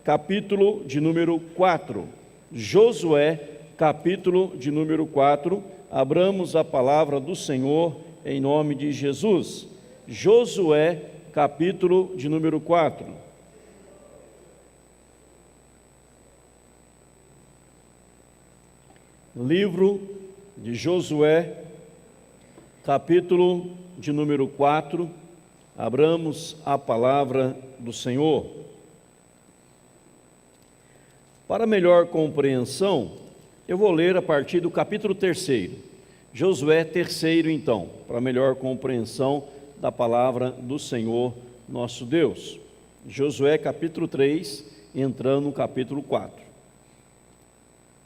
capítulo de número 4. Josué, capítulo de número 4. Abramos a palavra do Senhor em nome de Jesus. Josué, capítulo de número 4. Livro de Josué, capítulo de número 4. Abramos a palavra do Senhor. Para melhor compreensão, eu vou ler a partir do capítulo 3. Josué 3, então, para melhor compreensão da palavra do Senhor nosso Deus. Josué capítulo 3, entrando no capítulo 4.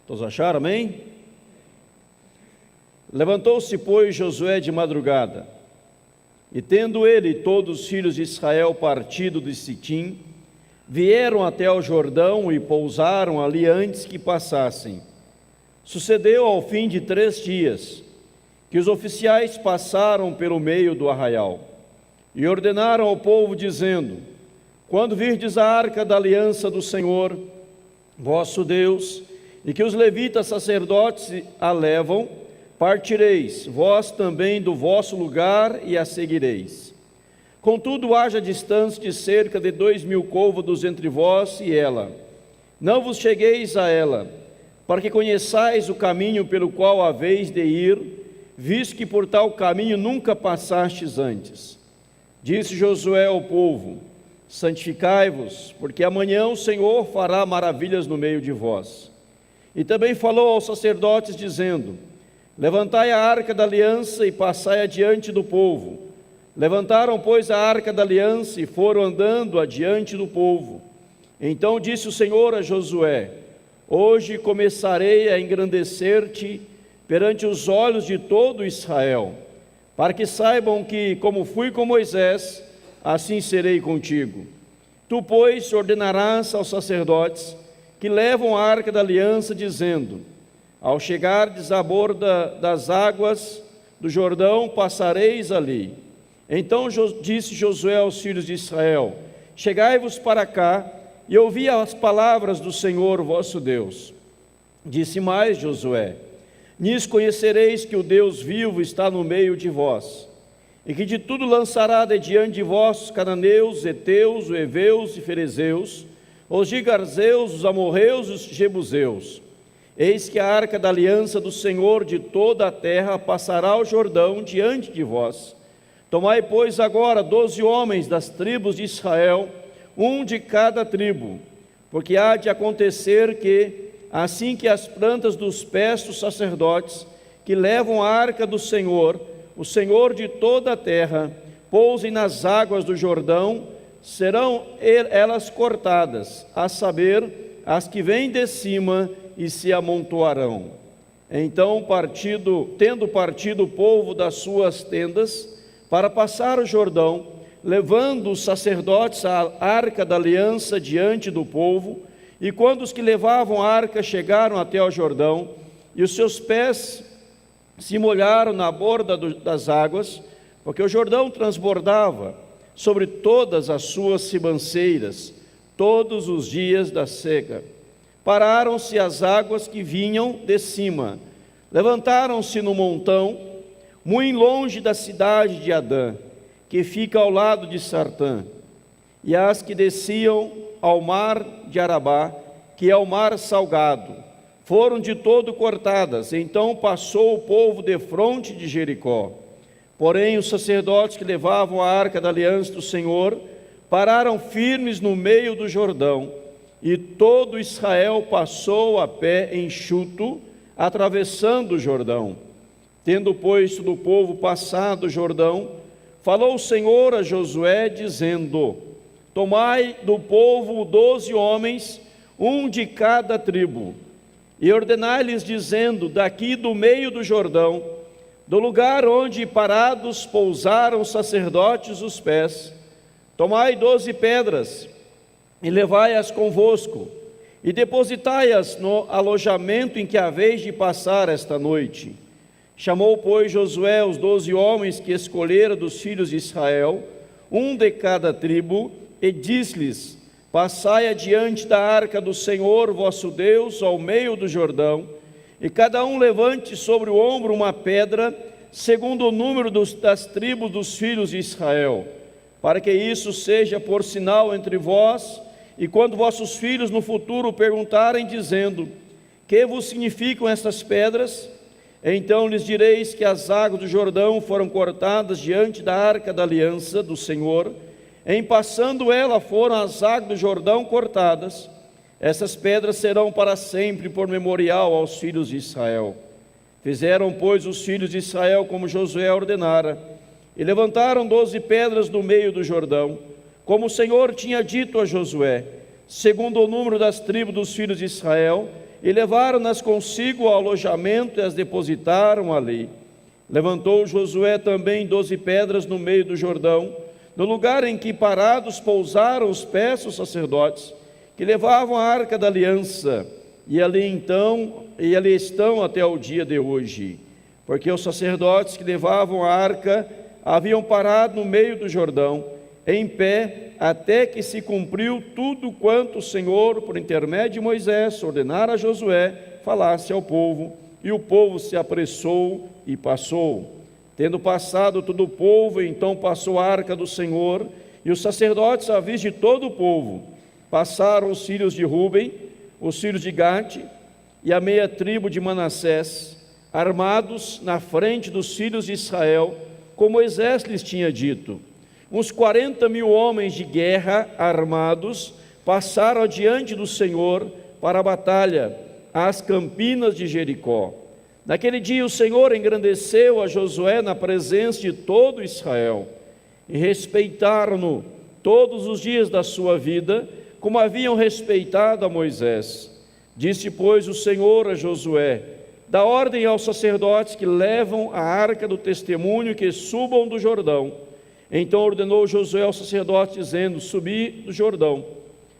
Todos acharam, amém? Levantou-se, pois, Josué de madrugada, e tendo ele e todos os filhos de Israel partido de Sitim, vieram até ao Jordão e pousaram ali antes que passassem. Sucedeu ao fim de 3 dias, que os oficiais passaram pelo meio do arraial, e ordenaram ao povo, dizendo: quando virdes a arca da aliança do Senhor, vosso Deus, e que os levitas sacerdotes a levam, partireis, vós também do vosso lugar, e a seguireis. Contudo, haja distância de cerca de 2.000 côvados entre vós e ela. Não vos chegueis a ela, para que conheçais o caminho pelo qual haveis de ir, visto que por tal caminho nunca passastes antes. Disse Josué ao povo: santificai-vos, porque amanhã o Senhor fará maravilhas no meio de vós. E também falou aos sacerdotes, dizendo: levantai a arca da aliança e passai adiante do povo. Levantaram, pois, a arca da aliança e foram andando adiante do povo. Então disse o Senhor a Josué: hoje começarei a engrandecer-te perante os olhos de todo Israel, para que saibam que, como fui com Moisés, assim serei contigo. Tu, pois, ordenarás aos sacerdotes que levam a arca da aliança, dizendo: ao chegardes à borda das águas do Jordão, passareis ali. Então disse Josué aos filhos de Israel: chegai-vos para cá e ouvi as palavras do Senhor vosso Deus. Disse mais Josué: nisso conhecereis que o Deus vivo está no meio de vós, e que de tudo lançará de diante de vós os cananeus, os heteus, os heveus e ferezeus, os gigarzeus, os amorreus e os jebuseus. Eis que a arca da aliança do Senhor de toda a terra passará o Jordão diante de vós. Tomai, pois, agora 12 homens das tribos de Israel, um de cada tribo, porque há de acontecer que, assim que as plantas dos pés dos sacerdotes, que levam a arca do Senhor, o Senhor de toda a terra, pousem nas águas do Jordão, serão elas cortadas, a saber, as que vêm de cima, e se amontoarão. Então, tendo partido o povo das suas tendas, para passar o Jordão, levando os sacerdotes a arca da aliança diante do povo, e quando os que levavam a arca chegaram até ao Jordão, e os seus pés se molharam na borda das águas, porque o Jordão transbordava sobre todas as suas ribanceiras, todos os dias da seca. Pararam-se as águas que vinham de cima, levantaram-se no montão, muito longe da cidade de Adã, que fica ao lado de Sartã, e as que desciam ao mar de Arabá, que é o mar salgado, foram de todo cortadas. Então passou o povo defronte de Jericó. Porém os sacerdotes que levavam a arca da aliança do Senhor pararam firmes no meio do Jordão, e todo Israel passou a pé enxuto, atravessando o Jordão. Tendo, pois, todo o povo passado o Jordão, falou o Senhor a Josué, dizendo: tomai do povo 12 homens, um de cada tribo, e ordenai-lhes, dizendo: daqui do meio do Jordão, do lugar onde parados pousaram os sacerdotes os pés, tomai 12 pedras, e levai-as convosco, e depositai-as no alojamento em que haveis de passar esta noite. Chamou, pois, Josué os 12 homens que escolhera dos filhos de Israel, um de cada tribo, e disse-lhes: passai adiante da arca do Senhor vosso Deus ao meio do Jordão, e cada um levante sobre o ombro uma pedra, segundo o número das tribos dos filhos de Israel, para que isso seja por sinal entre vós, e quando vossos filhos no futuro perguntarem, dizendo: que vos significam estas pedras? Então lhes direis que as águas do Jordão foram cortadas diante da arca da aliança do Senhor. Em passando ela foram as águas do Jordão cortadas. Essas pedras serão para sempre por memorial aos filhos de Israel. Fizeram, pois, os filhos de Israel como Josué ordenara, e levantaram 12 pedras no meio do Jordão, como o Senhor tinha dito a Josué, segundo o número das tribos dos filhos de Israel, e levaram-nas consigo ao alojamento e as depositaram ali. Levantou Josué também 12 pedras no meio do Jordão, no lugar em que parados pousaram os pés dos sacerdotes, que levavam a arca da aliança, e ali estão até o dia de hoje, porque os sacerdotes que levavam a arca haviam parado no meio do Jordão, em pé, até que se cumpriu tudo quanto o Senhor, por intermédio de Moisés, ordenara a Josué, falasse ao povo, e o povo se apressou e passou. Tendo passado todo o povo, então passou a arca do Senhor, e os sacerdotes, à vista de todo o povo, passaram os filhos de Ruben, os filhos de Gade e a meia tribo de Manassés, armados na frente dos filhos de Israel, como Moisés lhes tinha dito. Uns 40.000 homens de guerra armados passaram adiante do Senhor para a batalha, às campinas de Jericó. Naquele dia o Senhor engrandeceu a Josué na presença de todo Israel, e respeitaram-no todos os dias da sua vida, como haviam respeitado a Moisés. Disse, pois, o Senhor a Josué: dá ordem aos sacerdotes que levam a arca do testemunho que subam do Jordão. Então ordenou Josué aos sacerdotes, dizendo: subi do Jordão.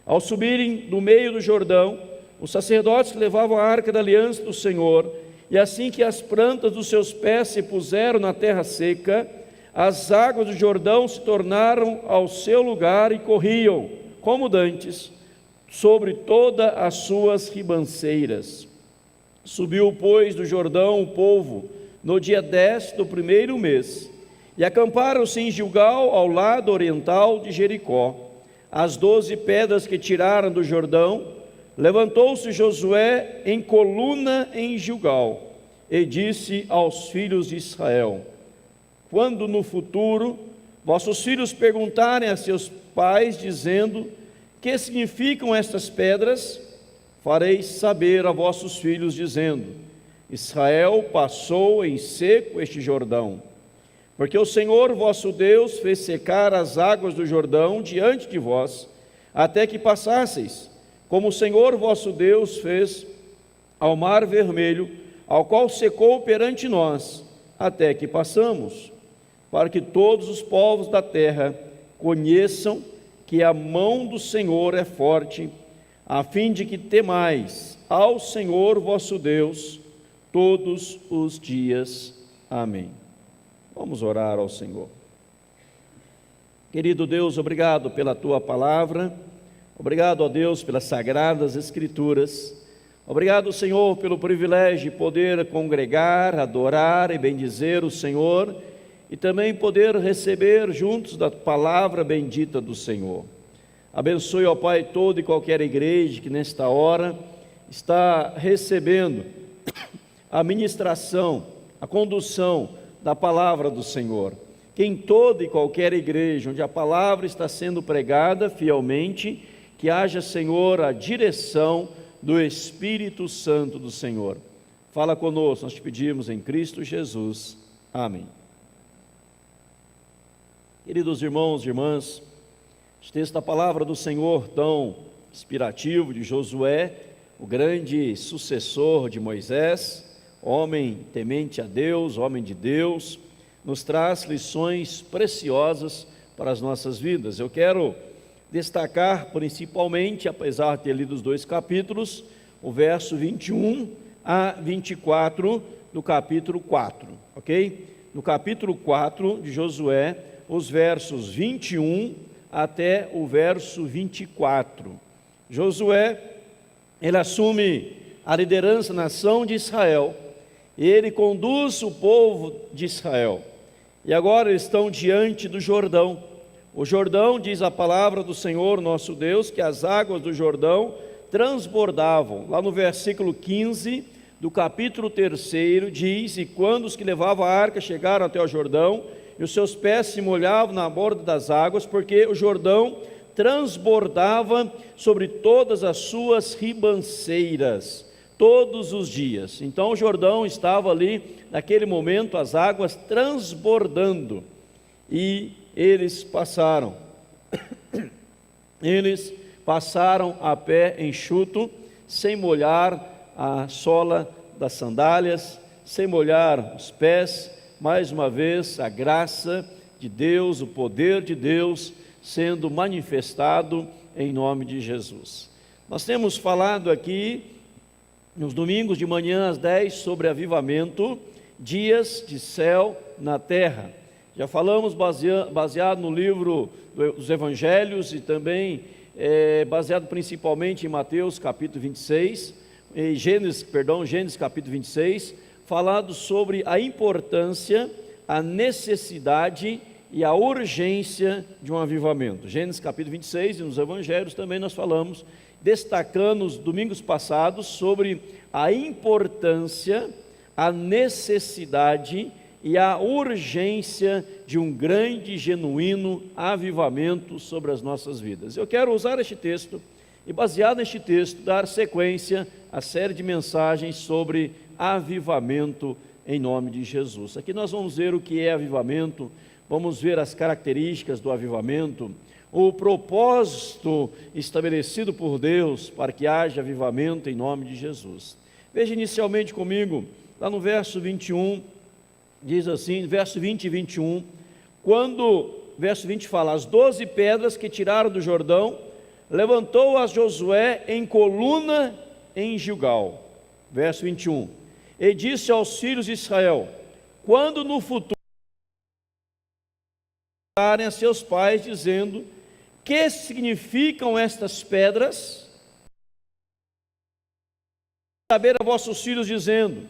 Ao subirem do meio do Jordão, os sacerdotes que levavam a arca da aliança do Senhor, e assim que as plantas dos seus pés se puseram na terra seca, as águas do Jordão se tornaram ao seu lugar e corriam, como dantes, sobre todas as suas ribanceiras. Subiu, pois, do Jordão o povo no dia 10 do primeiro mês, e acamparam-se em Gilgal, ao lado oriental de Jericó. As 12 pedras que tiraram do Jordão, levantou-se Josué em coluna em Gilgal, e disse aos filhos de Israel: quando no futuro vossos filhos perguntarem a seus pais, dizendo: que significam estas pedras? Fareis saber a vossos filhos, dizendo: Israel passou em seco este Jordão, porque o Senhor vosso Deus fez secar as águas do Jordão diante de vós, até que passasseis, como o Senhor vosso Deus fez ao mar vermelho, ao qual secou perante nós, até que passamos, para que todos os povos da terra conheçam que a mão do Senhor é forte, a fim de que temais ao Senhor vosso Deus todos os dias. Amém. Vamos orar ao Senhor. Querido Deus, obrigado pela Tua palavra, obrigado, ó Deus, pelas sagradas Escrituras, obrigado, Senhor, pelo privilégio de poder congregar, adorar e bendizer o Senhor, e também poder receber juntos da palavra bendita do Senhor. Abençoe, ó Pai, toda e qualquer igreja que nesta hora está recebendo a ministração, a condução da palavra do Senhor. Que em toda e qualquer igreja onde a palavra está sendo pregada fielmente, que haja, Senhor, a direção do Espírito Santo do Senhor. Fala conosco, nós te pedimos em Cristo Jesus. Amém. Queridos irmãos e irmãs, este texto da palavra do Senhor tão inspirativo de Josué, o grande sucessor de Moisés, homem temente a Deus, homem de Deus, nos traz lições preciosas para as nossas vidas. Eu quero destacar principalmente, apesar de ter lido os 2 capítulos, o verso 21 a 24 do capítulo 4, ok? No capítulo 4 de Josué, os versos 21 até o verso 24. Josué, ele assume a liderança na nação de Israel, e ele conduz o povo de Israel. E agora eles estão diante do Jordão. O Jordão, diz a palavra do Senhor nosso Deus, que as águas do Jordão transbordavam. Lá no versículo 15 do capítulo 3 diz: e quando os que levavam a arca chegaram até o Jordão, e os seus pés se molhavam na borda das águas, porque o Jordão transbordava sobre todas as suas ribanceiras, todos os dias. Então o Jordão estava ali, naquele momento, as águas transbordando, e eles passaram a pé enxuto, sem molhar a sola das sandálias, sem molhar os pés. Mais uma vez, a graça de Deus, o poder de Deus sendo manifestado em nome de Jesus. Nós temos falado aqui, nos domingos de manhã às 10, sobre avivamento, dias de céu na terra. Já falamos baseado no livro dos Evangelhos e também baseado principalmente em Mateus capítulo 26, Gênesis capítulo 26, falado sobre a importância, a necessidade e a urgência de um avivamento. Gênesis capítulo 26, e nos Evangelhos também nós falamos, destacando os domingos passados sobre a importância, a necessidade e a urgência de um grande, genuíno avivamento sobre as nossas vidas. Eu quero usar este texto e, baseado neste texto, dar sequência à série de mensagens sobre avivamento em nome de Jesus. Aqui nós vamos ver o que é avivamento, vamos ver as características do avivamento, o propósito estabelecido por Deus para que haja avivamento em nome de Jesus. Veja inicialmente comigo, lá no verso 21, diz assim, verso 20 e 21, verso 20 fala: as 12 pedras que tiraram do Jordão, levantou-as Josué em coluna em Gilgal. Verso 21, e disse aos filhos de Israel: quando no futuro a seus pais, dizendo: que significam estas pedras? Saber a vossos filhos, dizendo: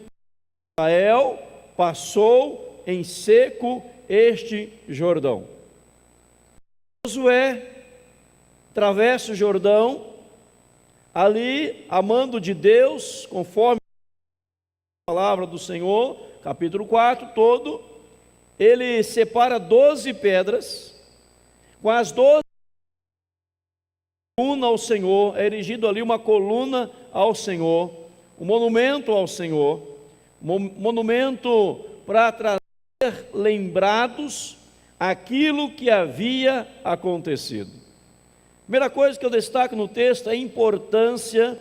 Israel passou em seco este Jordão. Josué atravessa o Jordão, ali, a mando de Deus, conforme a palavra do Senhor, capítulo 4 todo, ele separa 12 pedras, com as 12 coluna ao Senhor, é erigido ali uma coluna ao Senhor, um monumento ao Senhor, monumento para trazer lembrados aquilo que havia acontecido. Primeira coisa que eu destaco no texto é a importância de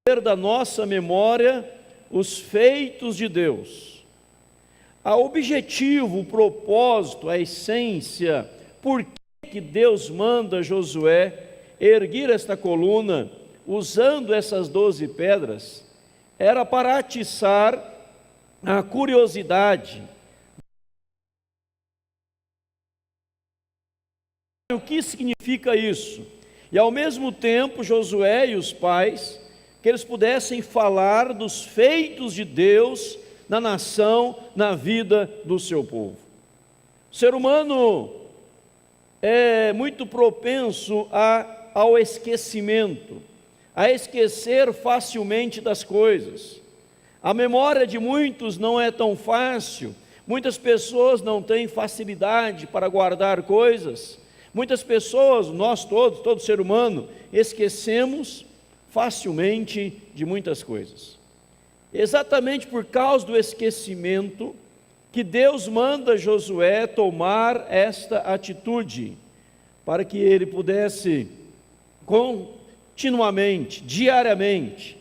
ter da nossa memória os feitos de Deus. O objetivo, o propósito, a essência, por que Deus manda Josué erguer esta coluna usando essas 12 pedras, era para atiçar a curiosidade. O que significa isso? E ao mesmo tempo Josué e os pais, que eles pudessem falar dos feitos de Deus na nação, na vida do seu povo. O ser humano é muito propenso ao esquecimento, a esquecer facilmente das coisas. A memória de muitos não é tão fácil, muitas pessoas não têm facilidade para guardar coisas, muitas pessoas, nós todos, todo ser humano, esquecemos facilmente de muitas coisas. Exatamente por causa do esquecimento que Deus manda Josué tomar esta atitude, para que ele pudesse continuamente, diariamente,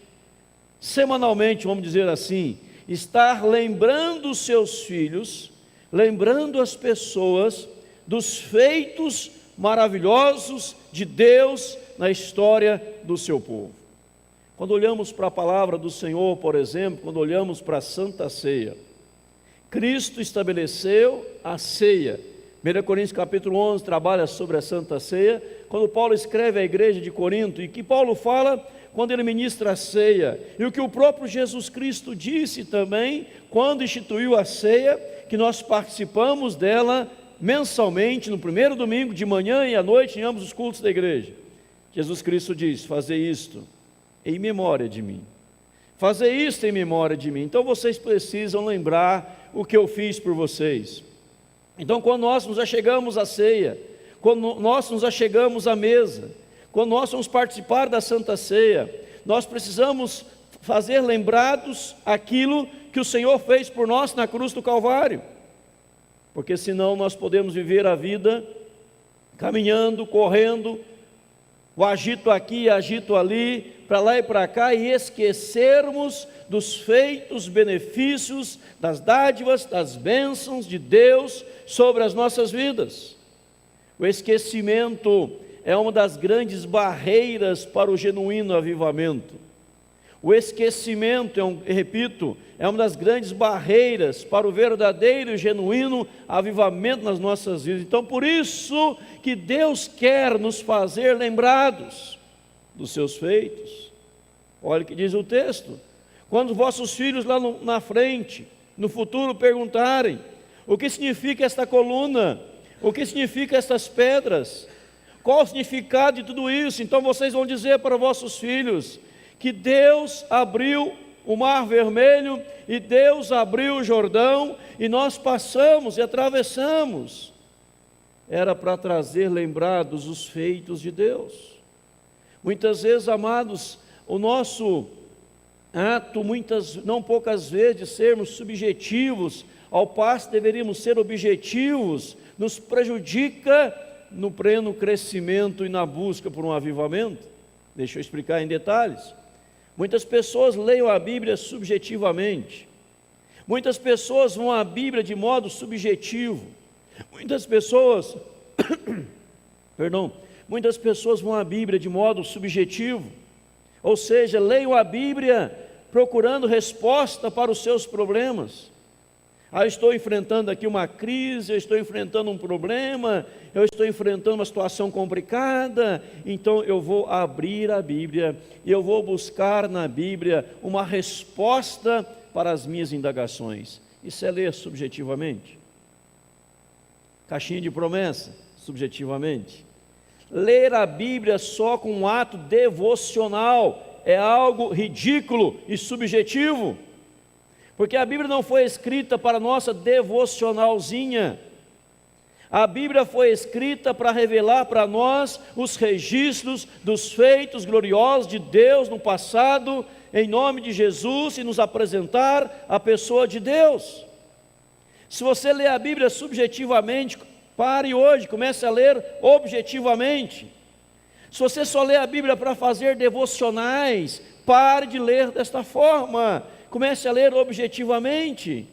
semanalmente, vamos dizer assim, estar lembrando os seus filhos, lembrando as pessoas dos feitos maravilhosos de Deus na história do seu povo. Quando olhamos para a palavra do Senhor, por exemplo, quando olhamos para a Santa Ceia, Cristo estabeleceu a ceia 1 Coríntios capítulo 11 trabalha sobre a Santa Ceia, quando Paulo escreve à igreja de Corinto, e que Paulo fala quando ele ministra a ceia, e o que o próprio Jesus Cristo disse também, quando instituiu a ceia, que nós participamos dela mensalmente, no primeiro domingo, de manhã e à noite, em ambos os cultos da igreja. Jesus Cristo diz: fazer isto em memória de mim. Fazer isto em memória de mim. Então vocês precisam lembrar o que eu fiz por vocês. Então, quando nós nos achegamos à ceia, quando nós nos achegamos à mesa, quando nós vamos participar da Santa Ceia, nós precisamos fazer lembrados aquilo que o Senhor fez por nós na cruz do Calvário, porque senão nós podemos viver a vida caminhando, correndo, o agito aqui, agito ali, para lá e para cá, e esquecermos dos feitos, benefícios, das dádivas, das bênçãos de Deus sobre as nossas vidas. O esquecimento é uma das grandes barreiras para o genuíno avivamento. O esquecimento, repito, é uma das grandes barreiras para o verdadeiro e genuíno avivamento nas nossas vidas. Então, por isso que Deus quer nos fazer lembrados dos seus feitos. Olha o que diz o texto: quando vossos filhos lá na frente, no futuro, perguntarem: o que significa esta coluna? O que significa estas pedras? Qual o significado de tudo isso? Então vocês vão dizer para vossos filhos que Deus abriu o Mar Vermelho e Deus abriu o Jordão e nós passamos e atravessamos. Era para trazer lembrados os feitos de Deus. Muitas vezes, amados, o nosso ato, não poucas vezes, de sermos subjetivos, ao passo deveríamos ser objetivos, nos prejudica no pleno crescimento e na busca por um avivamento. Deixa eu explicar em detalhes. Muitas pessoas leem a Bíblia subjetivamente. Muitas pessoas vão à Bíblia de modo subjetivo. Muitas pessoas vão à Bíblia de modo subjetivo. Ou seja, leiam a Bíblia procurando resposta para os seus problemas. Eu estou enfrentando aqui uma crise, eu estou enfrentando um problema, eu estou enfrentando uma situação complicada, então eu vou abrir a Bíblia e eu vou buscar na Bíblia uma resposta para as minhas indagações. Isso é ler subjetivamente. Caixinha de promessa, subjetivamente. Ler a Bíblia só com um ato devocional é algo ridículo e subjetivo. Porque a Bíblia não foi escrita para nossa devocionalzinha. A Bíblia foi escrita para revelar para nós os registros dos feitos gloriosos de Deus no passado, em nome de Jesus, e nos apresentar a pessoa de Deus. Se você lê a Bíblia subjetivamente, pare hoje, comece a ler objetivamente. Se você só lê a Bíblia para fazer devocionais, pare de ler desta forma. Comece a ler objetivamente,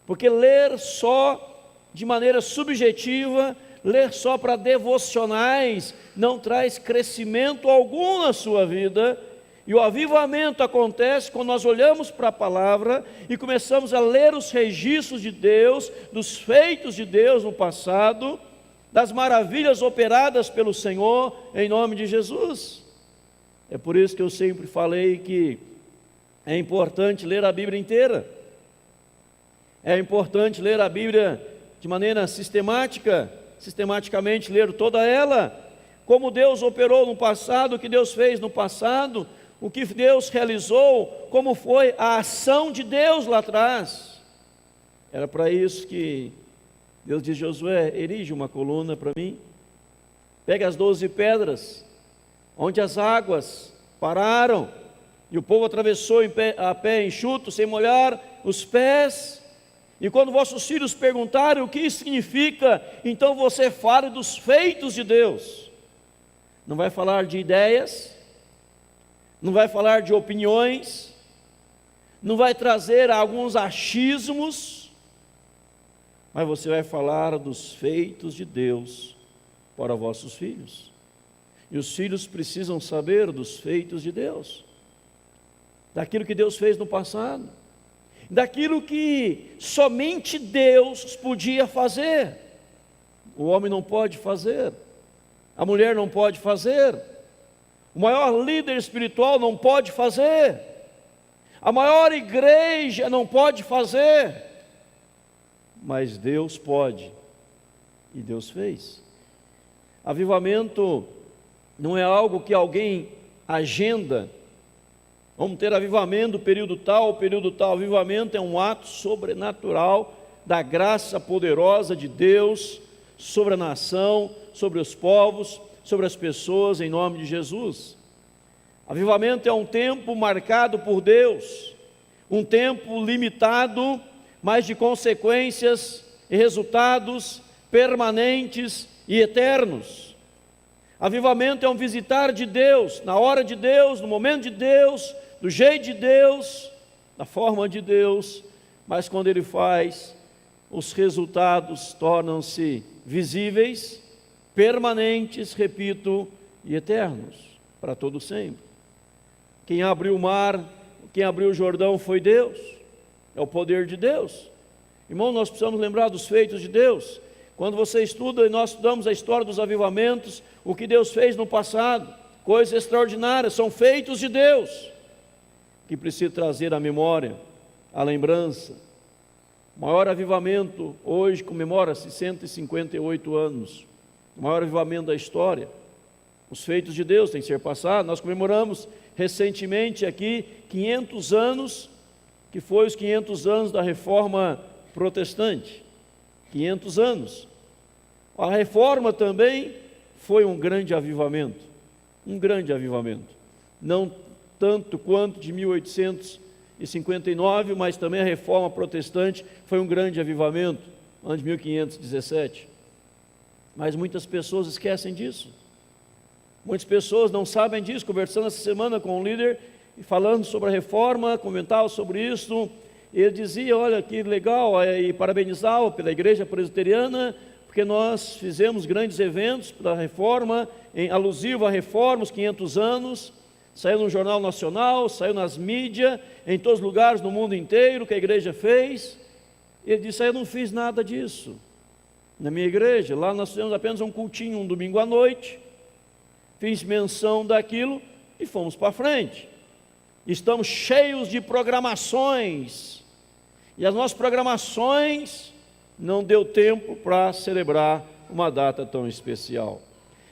porque ler só de maneira subjetiva, ler só para devocionais, não traz crescimento algum na sua vida. E o avivamento acontece quando nós olhamos para a palavra e começamos a ler os registros de Deus, dos feitos de Deus no passado, das maravilhas operadas pelo Senhor, em nome de Jesus. É por isso que eu sempre falei que é importante ler a Bíblia inteira. É importante ler a Bíblia de maneira sistematicamente ler toda ela, como Deus operou no passado, o que Deus fez no passado, o que Deus realizou, como foi a ação de Deus lá atrás. Era para isso que Deus diz: Josué, erige uma coluna para mim, pega as 12 pedras, onde as águas pararam, e o povo atravessou a pé enxuto, sem molhar os pés. E quando vossos filhos perguntarem o que isso significa, então você fale dos feitos de Deus. Não vai falar de ideias, não vai falar de opiniões, não vai trazer alguns achismos, mas você vai falar dos feitos de Deus para vossos filhos. E os filhos precisam saber dos feitos de Deus, daquilo que Deus fez no passado, daquilo que somente Deus podia fazer. o homem não pode fazer, a mulher não pode fazer, o maior líder espiritual não pode fazer, a maior igreja não pode fazer, mas Deus pode, e Deus fez. Avivamento não é algo que alguém agenda, vamos ter avivamento período tal. Avivamento é um ato sobrenatural da graça poderosa de Deus sobre a nação, sobre os povos, sobre as pessoas, em nome de Jesus. Avivamento é um tempo marcado por Deus, um tempo limitado, mas de consequências e resultados permanentes e eternos. Avivamento é um visitar de Deus, na hora de Deus, no momento de Deus, do jeito de Deus, da forma de Deus, mas quando Ele faz, os resultados tornam-se visíveis, permanentes, repito, e eternos, para todo sempre. Quem abriu o mar, quem abriu o Jordão foi Deus, é o poder de Deus. Irmão, nós precisamos lembrar dos feitos de Deus. Quando você estuda, e nós estudamos a história dos avivamentos, o que Deus fez no passado, coisas extraordinárias, são feitos de Deus, que precisa trazer à memória, à lembrança. O maior avivamento, hoje comemora-se 158 anos, o maior avivamento da história. Os feitos de Deus têm que ser passados. Nós comemoramos recentemente aqui 500 anos, que foi os 500 anos da Reforma Protestante. 500 anos. A Reforma também foi um grande avivamento, não tanto quanto de 1859, mas também a Reforma Protestante foi um grande avivamento, ano de 1517. Mas muitas pessoas esquecem disso, muitas pessoas não sabem disso. Conversando essa semana com um líder, e falando sobre a Reforma, comentava sobre isso, ele dizia, olha que legal, e parabenizava pela Igreja Presbiteriana, porque nós fizemos grandes eventos da Reforma, alusivo à Reforma, os 500 anos, saiu no Jornal Nacional, saiu nas mídias, em todos os lugares do mundo inteiro, que a igreja fez. Ele disse, eu não fiz nada disso na minha igreja, lá nós fizemos apenas um cultinho, um domingo à noite, fiz menção daquilo e fomos para frente. Estamos cheios de programações, e as nossas programações não deu tempo para celebrar uma data tão especial.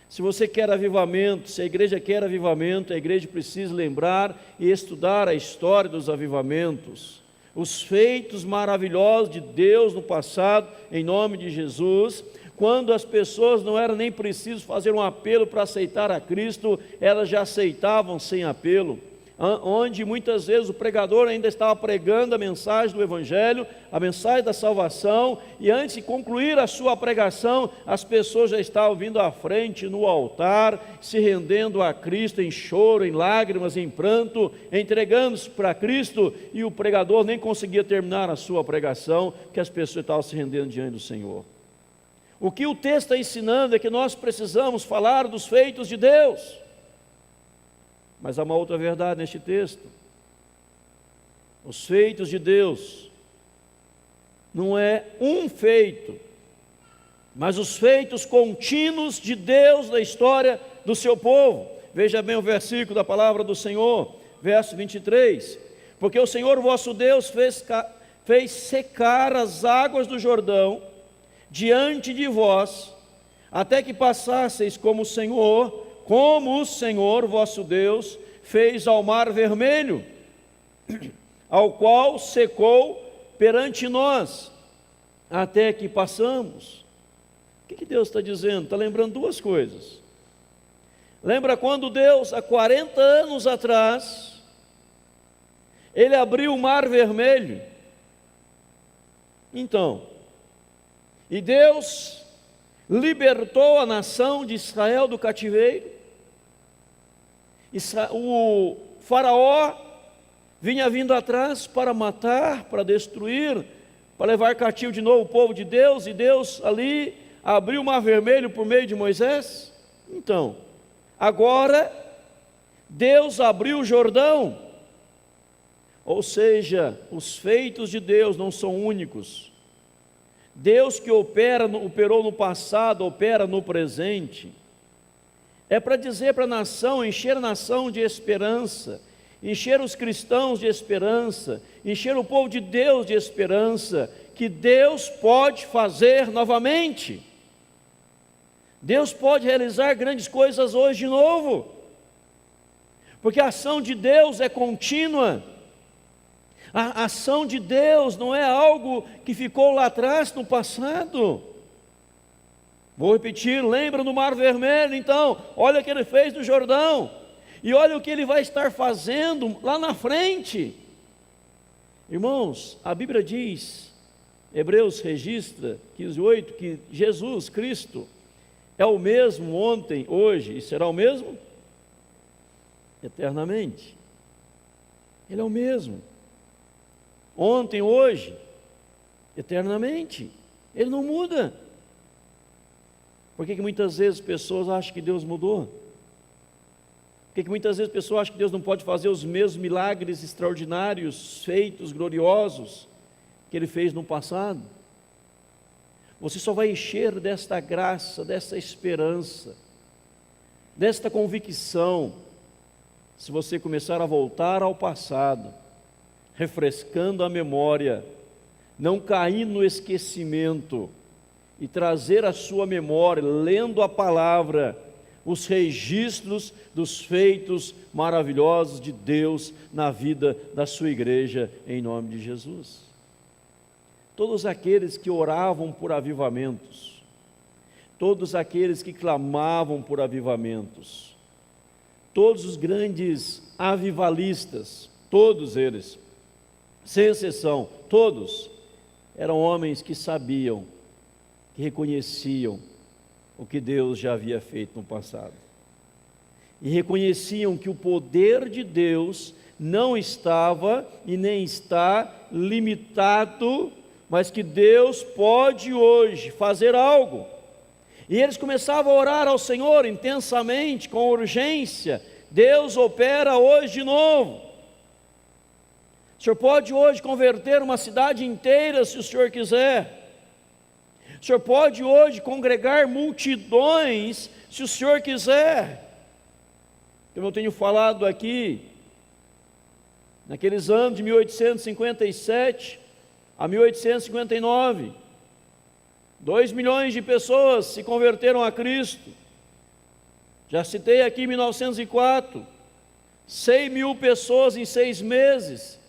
Se você quer avivamento, se a igreja quer avivamento, a igreja precisa lembrar e estudar a história dos avivamentos, os feitos maravilhosos de Deus no passado, em nome de Jesus, quando as pessoas não era nem preciso fazer um apelo para aceitar a Cristo, elas já aceitavam sem apelo, onde muitas vezes o pregador ainda estava pregando a mensagem do Evangelho, a mensagem da salvação, e antes de concluir a sua pregação, as pessoas já estavam vindo à frente no altar, se rendendo a Cristo em choro, em lágrimas, em pranto, entregando-se para Cristo, e o pregador nem conseguia terminar a sua pregação, porque as pessoas estavam se rendendo diante do Senhor. O que o texto está ensinando é que nós precisamos falar dos feitos de Deus. Mas há uma outra verdade neste texto. Os feitos de Deus não é um feito, mas os feitos contínuos de Deus na história do seu povo. Veja bem o versículo da palavra do Senhor, verso 23. Porque o Senhor vosso Deus fez secar as águas do Jordão diante de vós, até que passasseis como o Senhor vosso Deus fez ao mar vermelho, ao qual secou perante nós, até que passamos. O que Deus está dizendo? Está lembrando duas coisas. Lembra quando Deus, há 40 anos atrás, Ele abriu o mar vermelho? Então, e Deus libertou a nação de Israel do cativeiro. O faraó vinha vindo atrás para matar, para destruir, para levar cativo de novo o povo de Deus, e Deus ali abriu o mar vermelho por meio de Moisés. Então, agora Deus abriu o Jordão, ou seja, os feitos de Deus não são únicos. Deus que operou no passado, opera no presente, é para dizer para a nação, encher a nação de esperança, encher os cristãos de esperança, encher o povo de Deus de esperança, que Deus pode fazer novamente. Deus pode realizar grandes coisas hoje de novo, porque a ação de Deus é contínua. A ação de Deus não é algo que ficou lá atrás no passado. Vou repetir, lembra do Mar Vermelho? Então, olha o que ele fez no Jordão, e olha o que ele vai estar fazendo lá na frente. Irmãos, a Bíblia diz, Hebreus registra, 15:8, que Jesus Cristo é o mesmo ontem, hoje, e será o mesmo eternamente. Ele é o mesmo, ontem, hoje, eternamente. Ele não muda. Por que muitas vezes pessoas acham que Deus mudou? Por que muitas vezes pessoas acham que Deus não pode fazer os mesmos milagres extraordinários, feitos, gloriosos, que Ele fez no passado? Você só vai encher desta graça, desta esperança, desta convicção, se você começar a voltar ao passado, refrescando a memória, não cair no esquecimento, e trazer à sua memória, lendo a palavra, os registros dos feitos maravilhosos de Deus na vida da sua igreja, em nome de Jesus. Todos aqueles que oravam por avivamentos, todos aqueles que clamavam por avivamentos, todos os grandes avivalistas, todos eles, sem exceção, todos eram homens que sabiam, que reconheciam o que Deus já havia feito no passado, e reconheciam que o poder de Deus não estava e nem está limitado, mas que Deus pode hoje fazer algo. E eles começavam a orar ao Senhor intensamente, com urgência. Deus opera hoje de novo. O Senhor pode hoje converter uma cidade inteira, se o Senhor quiser. O Senhor pode hoje congregar multidões, se o Senhor quiser. Como eu tenho falado aqui, naqueles anos de 1857 a 1859, 2 milhões de pessoas se converteram a Cristo. Já citei aqui 1904, 100 mil pessoas em 6 meses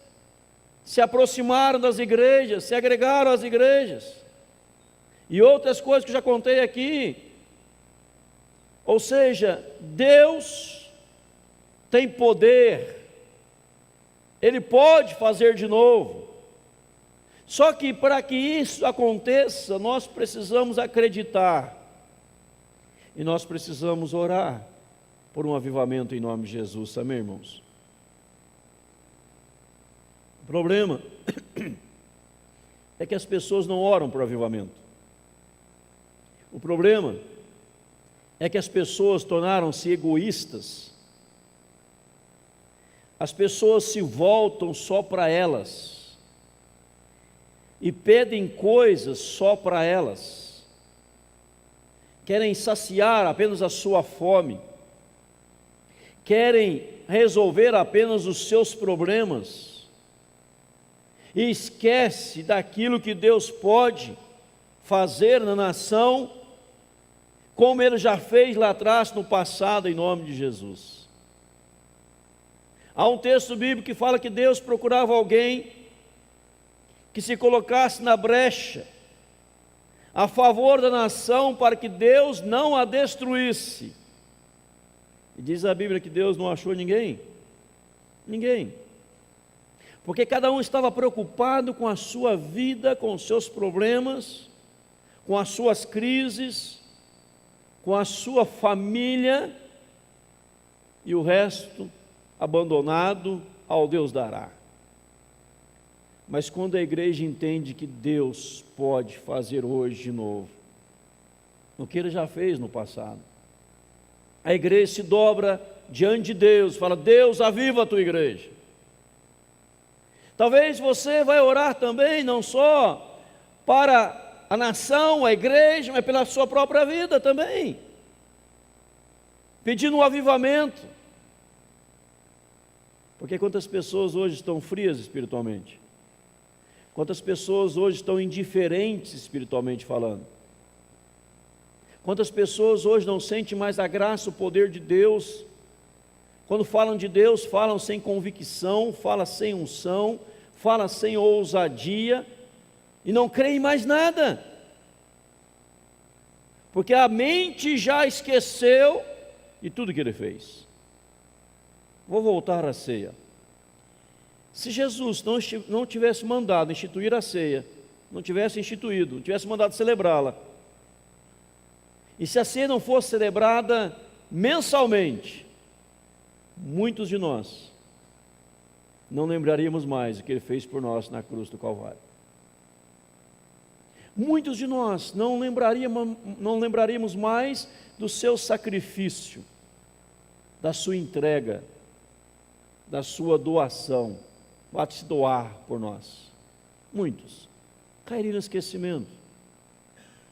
se aproximaram das igrejas, se agregaram às igrejas. E outras coisas que já contei aqui. Ou seja, Deus tem poder, Ele pode fazer de novo. Só que para que isso aconteça, nós precisamos acreditar, e nós precisamos orar por um avivamento em nome de Jesus, amém, irmãos? O problema é que as pessoas não oram por avivamento. O problema é que as pessoas tornaram-se egoístas. As pessoas se voltam só para elas e pedem coisas só para elas. Querem saciar apenas a sua fome, querem resolver apenas os seus problemas e esquece daquilo que Deus pode fazer na nação, como Ele já fez lá atrás no passado, em nome de Jesus. Há um texto bíblico que fala que Deus procurava alguém que se colocasse na brecha a favor da nação, para que Deus não a destruísse. E diz a Bíblia que Deus não achou ninguém, porque cada um estava preocupado com a sua vida, com os seus problemas, com as suas crises, com a sua família, e o resto abandonado ao Deus dará. Mas quando a igreja entende que Deus pode fazer hoje de novo o que Ele já fez no passado, a igreja se dobra diante de Deus, fala: Deus, aviva a tua igreja. Talvez você vai orar também, não só para a nação, a igreja, mas pela sua própria vida também, pedindo um avivamento. Porque quantas pessoas hoje estão frias espiritualmente? Quantas pessoas hoje estão indiferentes espiritualmente falando? Quantas pessoas hoje não sentem mais a graça, o poder de Deus? Quando falam de Deus, falam sem convicção, falam sem unção, falam sem ousadia, e não creem mais nada, porque a mente já esqueceu de tudo que Ele fez. Vou voltar à ceia. Se Jesus não tivesse mandado instituir a ceia, não tivesse instituído, não tivesse mandado celebrá-la, e se a ceia não fosse celebrada mensalmente, muitos de nós não lembraríamos mais o que Ele fez por nós na cruz do Calvário. Muitos de nós não lembraríamos mais do seu sacrifício, da sua entrega, da sua doação, vai se doar por nós. Muitos cairiam no esquecimento,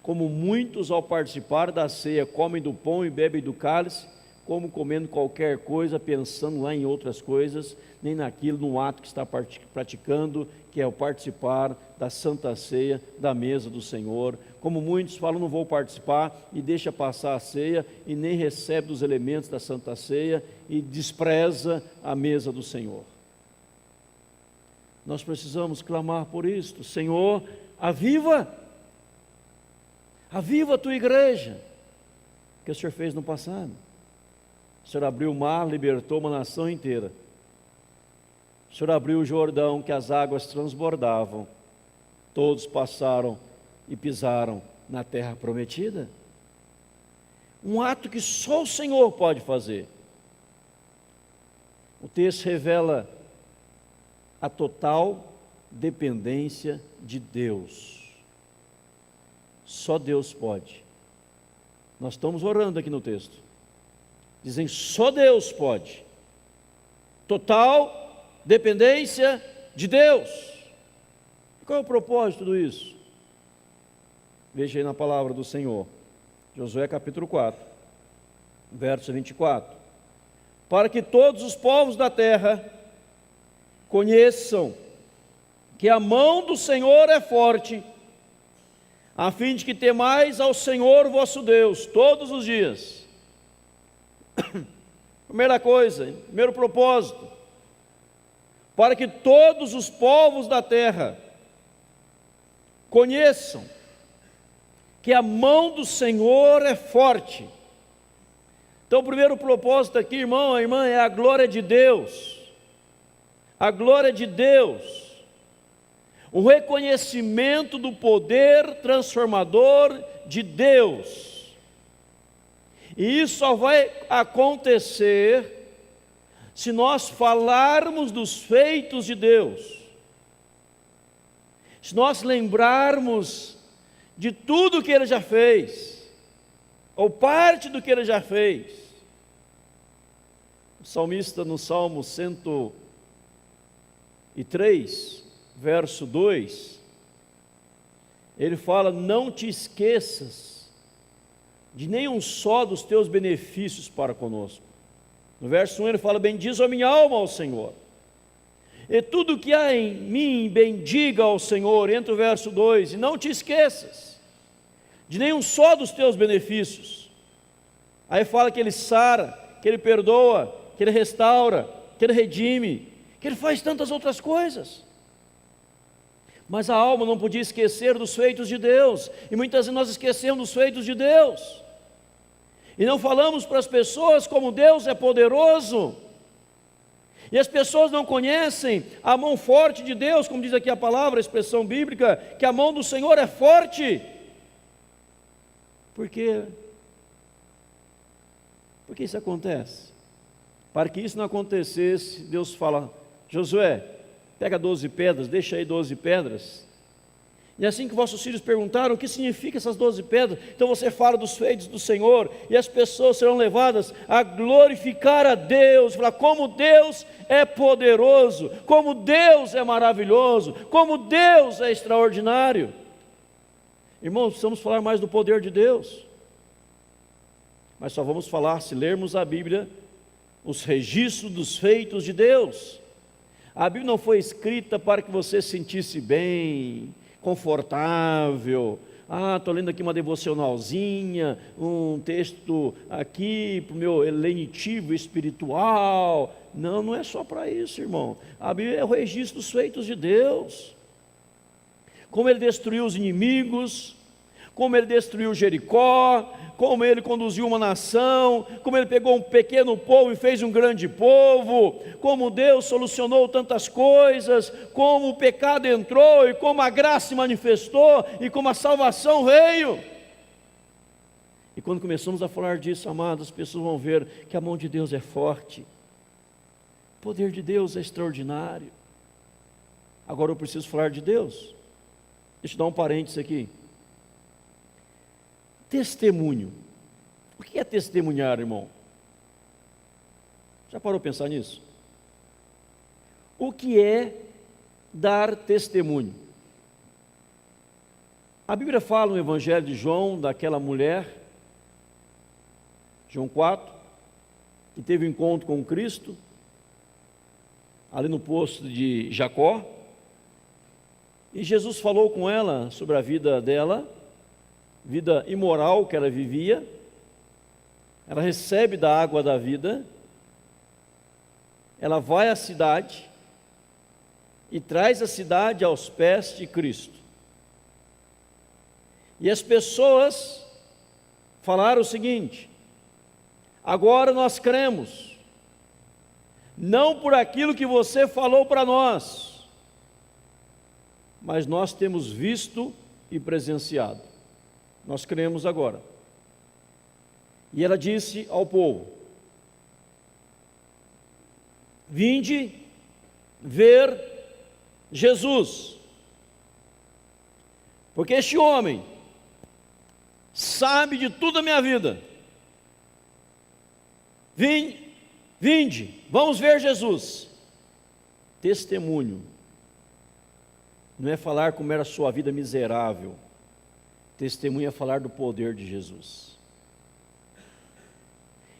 como muitos ao participar da ceia comem do pão e bebem do cálice, como comendo qualquer coisa, pensando lá em outras coisas, nem naquilo, no ato que está praticando, que é o participar da Santa Ceia, da mesa do Senhor. Como muitos falam, não vou participar, e deixa passar a ceia, e nem recebe dos elementos da Santa Ceia, e despreza a mesa do Senhor. Nós precisamos clamar por isto: Senhor, aviva a tua igreja, que o Senhor fez no passado. O Senhor abriu o mar, libertou uma nação inteira. O Senhor abriu o Jordão, que as águas transbordavam. Todos passaram e pisaram na terra prometida. Um ato que só o Senhor pode fazer. O texto revela a total dependência de Deus. Só Deus pode. Nós estamos orando aqui no texto. Dizem, só Deus pode. Total dependência de Deus. Qual é o propósito de tudo isso? Veja aí na palavra do Senhor. Josué capítulo 4, verso 24. Para que todos os povos da terra conheçam que a mão do Senhor é forte, a fim de que temais ao Senhor vosso Deus todos os dias. Primeira coisa, primeiro propósito, para que todos os povos da terra conheçam que a mão do Senhor é forte. Então o primeiro propósito aqui, irmão, irmã, é a glória de Deus. A glória de Deus. O reconhecimento do poder transformador de Deus. E isso só vai acontecer se nós falarmos dos feitos de Deus, se nós lembrarmos de tudo que Ele já fez, ou parte do que Ele já fez. O salmista no Salmo 103, verso 2, ele fala: não te esqueças de nenhum só dos teus benefícios para conosco. No verso 1 ele fala: bendiz a minha alma ao Senhor, e tudo que há em mim bendiga ao Senhor. Entra o verso 2, e não te esqueças de nenhum só dos teus benefícios. Aí fala que Ele sara, que Ele perdoa, que Ele restaura, que Ele redime, que Ele faz tantas outras coisas. Mas a alma não podia esquecer dos feitos de Deus, e muitas vezes nós esquecemos dos feitos de Deus, e não falamos para as pessoas como Deus é poderoso, e as pessoas não conhecem a mão forte de Deus, como diz aqui a palavra, a expressão bíblica, que a mão do Senhor é forte. Por quê? Por que isso acontece? Para que isso não acontecesse, Deus fala: Josué, pega 12 pedras, deixa aí 12 pedras. E assim que vossos filhos perguntaram o que significa essas 12 pedras, então você fala dos feitos do Senhor, e as pessoas serão levadas a glorificar a Deus, falar como Deus é poderoso, como Deus é maravilhoso, como Deus é extraordinário. Irmãos, precisamos falar mais do poder de Deus. Mas só vamos falar se lermos a Bíblia, os registros dos feitos de Deus. A Bíblia não foi escrita para que você se sentisse bem, confortável. Estou lendo aqui uma devocionalzinha, um texto aqui para o meu lenitivo espiritual. Não, não é só para isso, irmão. A Bíblia é o registro dos feitos de Deus. Como Ele destruiu os inimigos, como Ele destruiu Jericó, como Ele conduziu uma nação, como Ele pegou um pequeno povo e fez um grande povo, como Deus solucionou tantas coisas, como o pecado entrou e como a graça se manifestou e como a salvação veio. E quando começamos a falar disso, amados, as pessoas vão ver que a mão de Deus é forte, o poder de Deus é extraordinário. Agora eu preciso falar de Deus. Deixa eu dar um parênteses aqui. Testemunho. O que é testemunhar, irmão? Já parou a pensar nisso? O que é dar testemunho? A Bíblia fala no Evangelho de João, daquela mulher, João 4, que teve um encontro com Cristo, ali no poço de Jacó, e Jesus falou com ela sobre a vida dela, vida imoral que ela vivia. Ela recebe da água da vida, ela vai à cidade e traz a cidade aos pés de Cristo. E as pessoas falaram o seguinte: agora nós cremos, não por aquilo que você falou para nós, mas nós temos visto e presenciado. Nós cremos agora. E ela disse ao povo: vinde ver Jesus, porque este homem sabe de tudo a minha vida. Vinde, vamos ver Jesus. Testemunho não é falar como era a sua vida miserável. Testemunho é falar do poder de Jesus.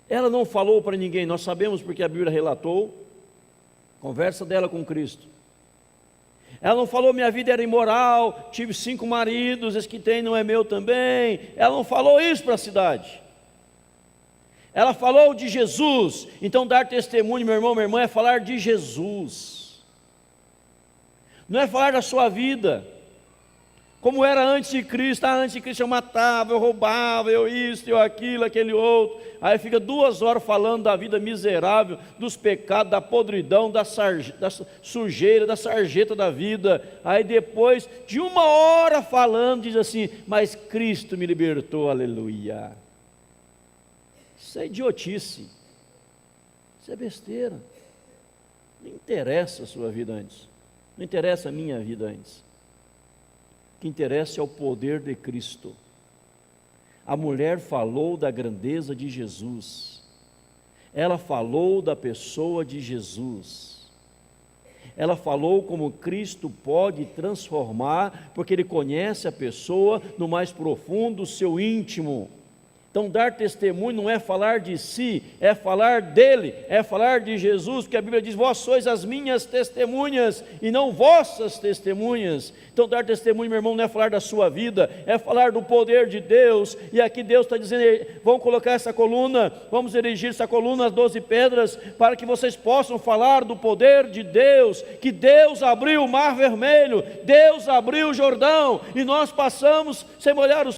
Ela não falou para ninguém, nós sabemos porque a Bíblia relatou a conversa dela com Cristo. Ela não falou: minha vida era imoral, tive 5 maridos, esse que tem não é meu também. Ela não falou isso para a cidade. Ela falou de Jesus. Então dar testemunho, meu irmão, minha irmã, é falar de Jesus. Não é falar da sua vida como era antes de Cristo. Antes de Cristo eu matava, eu roubava, eu isso, eu aquilo, aquele outro. Aí fica 2 horas falando da vida miserável, dos pecados, da podridão, da sujeira, da sarjeta da vida. Aí depois de 1 hora falando, diz assim: mas Cristo me libertou, aleluia. Isso é idiotice, isso é besteira. Não interessa a sua vida antes, não interessa a minha vida antes. O que interessa é o poder de Cristo. A mulher falou da grandeza de Jesus, ela falou da pessoa de Jesus, ela falou como Cristo pode transformar, porque Ele conhece a pessoa no mais profundo do seu íntimo. Então dar testemunho não é falar de si, é falar dele, é falar de Jesus, porque a Bíblia diz: vós sois as minhas testemunhas e não vossas testemunhas. Então dar testemunho, meu irmão, não é falar da sua vida, é falar do poder de Deus. E aqui Deus está dizendo: vamos colocar essa coluna, vamos erigir essa coluna, as 12 pedras, para que vocês possam falar do poder de Deus, que Deus abriu o mar vermelho, Deus abriu o Jordão, e nós passamos sem molhar os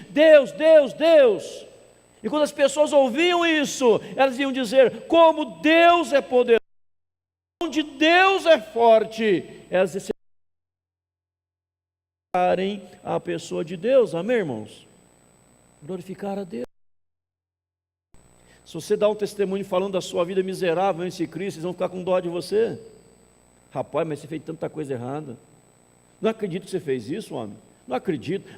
Deus, Deus, Deus. E quando as pessoas ouviam isso, elas iam dizer: como Deus é poderoso, onde Deus é forte. Elas glorificarem a pessoa de Deus. Amém, irmãos? Glorificar a Deus. Se você dá um testemunho falando da sua vida miserável antes de Cristo, eles vão ficar com dó de você. Rapaz, mas você fez tanta coisa errada. Não acredito que você fez isso, homem. Não acredito.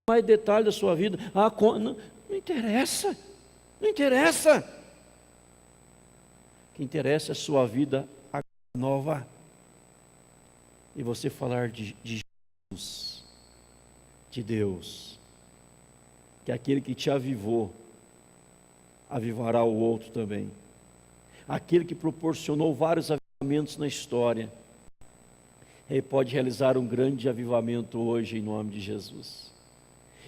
Mais detalhe da sua vida. Não interessa. Não interessa. O que interessa é a sua vida nova. e você falar de Jesus, de Deus, que aquele que te avivou, avivará o outro também. Aquele que proporcionou vários avivamentos na história, Ele pode realizar um grande avivamento hoje em nome de Jesus.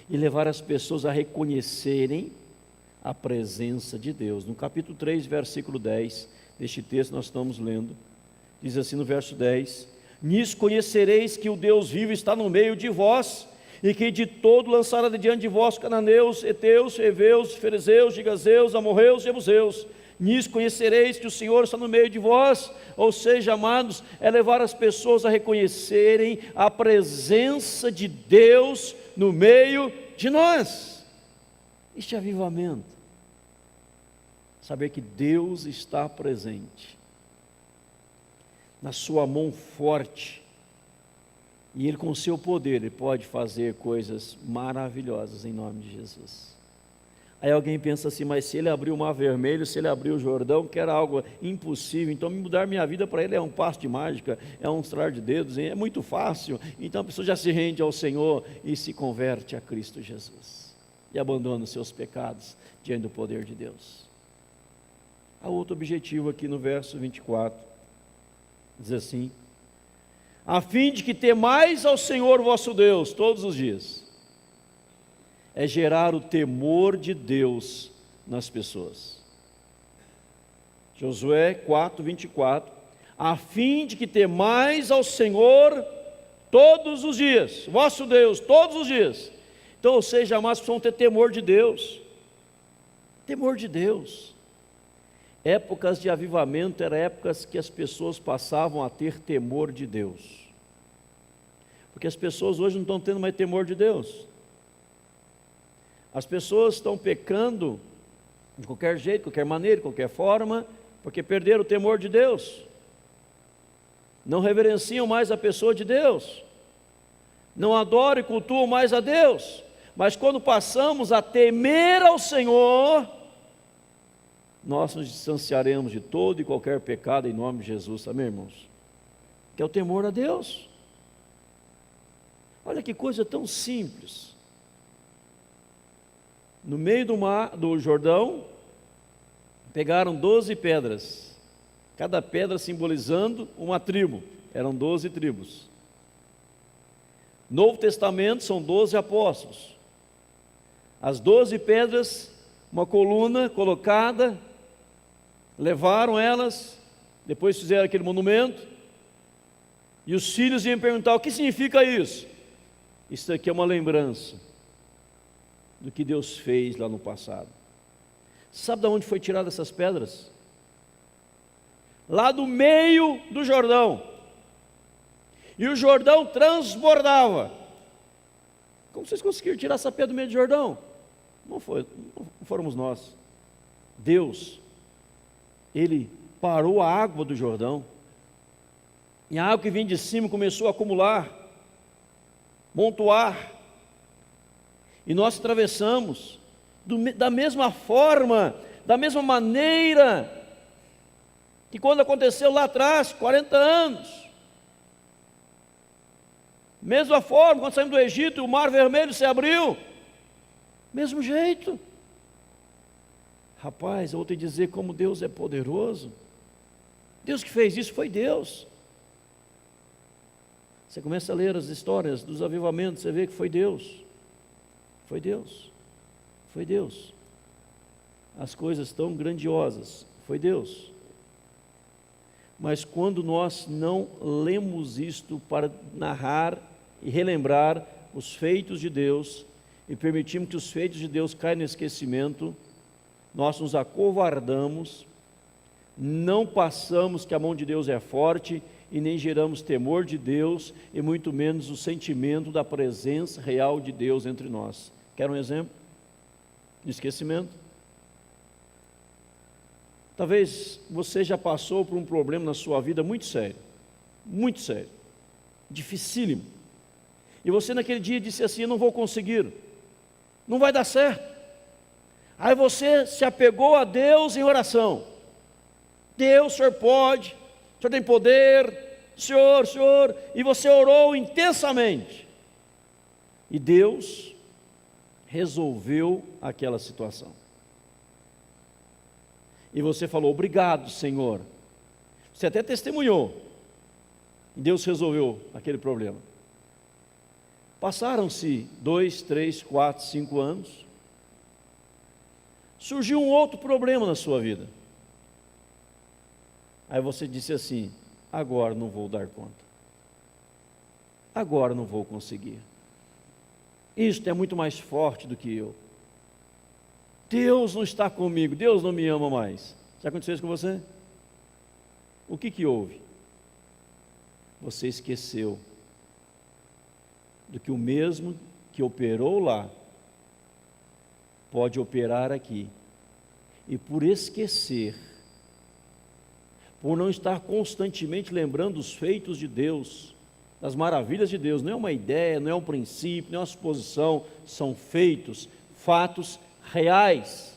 E levar as pessoas a reconhecerem a presença de Deus. No capítulo 3, versículo 10, deste texto nós estamos lendo, diz assim no verso 10: nisso conhecereis que o Deus vivo está no meio de vós, e que de todo lançará de diante de vós cananeus, heteus, heveus, fariseus, gigazeus, amorreus e jebuseus. Nisso conhecereis que o Senhor está no meio de vós. Ou seja, amados, é levar as pessoas a reconhecerem a presença de Deus no meio de nós. Este é avivamento. Saber que Deus está presente, na sua mão forte, e Ele com o seu poder, Ele pode fazer coisas maravilhosas em nome de Jesus. Aí alguém pensa assim, mas se Ele abriu o mar vermelho, se Ele abriu o Jordão, que era algo impossível, então mudar minha vida para Ele é um passo de mágica, é um estalar de dedos, é muito fácil. Então a pessoa já se rende ao Senhor e se converte a Cristo Jesus, e abandona os seus pecados diante do poder de Deus. Há outro objetivo aqui no verso 24, diz assim: a fim de que temais ao Senhor vosso Deus todos os dias. É gerar o temor de Deus nas pessoas. Josué 4, 24, a fim de que temais ao Senhor todos os dias, vosso Deus, todos os dias. Então, ou seja, amados, precisam ter temor de Deus. Temor de Deus. Épocas de avivamento eram épocas que as pessoas passavam a ter temor de Deus. Porque as pessoas hoje não estão tendo mais temor de Deus. As pessoas estão pecando de qualquer jeito, de qualquer maneira, de qualquer forma, porque perderam o temor de Deus. Não reverenciam mais a pessoa de Deus. Não adoram e cultuam mais a Deus. Mas quando passamos a temer ao Senhor, nós nos distanciaremos de todo e qualquer pecado em nome de Jesus, amém, irmãos? Que é o temor a Deus. Olha que coisa tão simples. No meio do Jordão, pegaram 12 pedras, cada pedra simbolizando uma tribo, eram 12 tribos. Novo Testamento são 12 apóstolos. As 12 pedras, uma coluna colocada, levaram elas, depois fizeram aquele monumento, e os filhos iam perguntar: o que significa isso? Isso aqui é uma lembrança do que Deus fez lá no passado. Sabe de onde foi tirada essas pedras? Lá do meio do Jordão. E o Jordão transbordava. Como vocês conseguiram tirar essa pedra do meio do Jordão? Não fomos nós. Deus, Ele parou a água do Jordão, e a água que vinha de cima começou a acumular, montoar, e nós atravessamos da mesma forma, da mesma maneira que quando aconteceu lá atrás, 40 anos. Mesma forma, quando saímos do Egito, o mar vermelho se abriu, mesmo jeito. Rapaz, eu vou te dizer como Deus é poderoso. Deus que fez isso foi Deus. Você começa a ler as histórias dos avivamentos, você vê que foi Deus. Foi Deus. Foi Deus. As coisas tão grandiosas, foi Deus. Mas quando nós não lemos isto para narrar e relembrar os feitos de Deus, e permitimos que os feitos de Deus caiam no esquecimento, nós nos acovardamos, não passamos que a mão de Deus é forte, e nem geramos temor de Deus, e muito menos o sentimento da presença real de Deus entre nós. Quer um exemplo de esquecimento? Talvez você já passou por um problema na sua vida muito sério, dificílimo, e você naquele dia disse assim: eu não vou conseguir, não vai dar certo. Aí você se apegou a Deus em oração: Deus, o Senhor pode, o Senhor tem poder, Senhor, Senhor, e você orou intensamente. E Deus resolveu aquela situação. E você falou, obrigado, Senhor. Você até testemunhou. E Deus resolveu aquele problema. Passaram-se 2, 3, 4, 5 anos. Surgiu um outro problema na sua vida. Aí você disse assim, agora não vou dar conta. Agora não vou conseguir. Isto é muito mais forte do que eu. Deus não está comigo, Deus não me ama mais. Já aconteceu isso com você? O que houve? Você esqueceu do que o mesmo que operou lá pode operar aqui. E por esquecer, por não estar constantemente lembrando os feitos de Deus, das maravilhas de Deus, não é uma ideia, não é um princípio, não é uma suposição, são feitos, fatos reais.